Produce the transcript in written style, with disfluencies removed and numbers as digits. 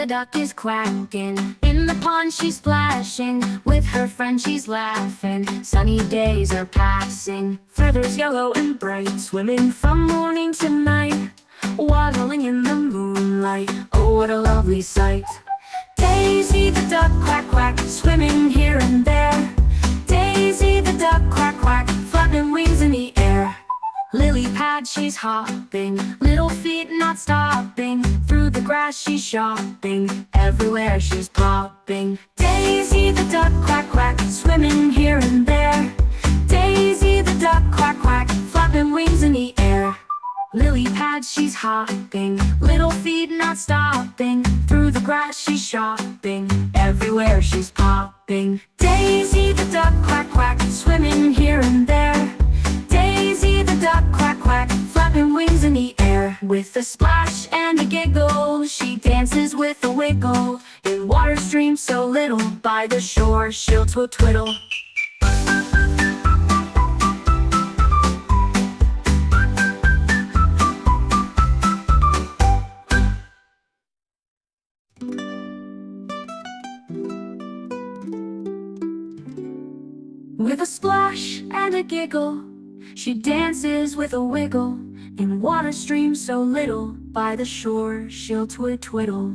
the duck is quacking. In the pond she's splashing. With her friend she's laughing. Sunny days are passing. Feathers yellow and bright, swimming from morning to night, waddling in the moonlight. Oh, what a lovely sight. Daisy the duck, quack quack, swimming here and there. Daisy the duck, quack quack, flapping wings in the air. Lily pad she's hopping, little feet not stopping. Through the grass she's shopping, everywhere she's popping. Daisy the duck, quack quack, swimming here and there. Daisy the duck, quack quack, flapping wings in the air. Lily pad she's hopping, little feet not stopping. Through the grass she's shopping, everywhere she's popping. Daisy the duck, quack quack, swimming here and there. Daisy the duck, quack quack, flapping wings in the air. With a splash and a giggle, she dances with a wiggle. In water streams so little, by the shore she'll twiddle. With a splash and a giggle, she dances with a wiggle. In water streams so little, by the shore she'll twiddle.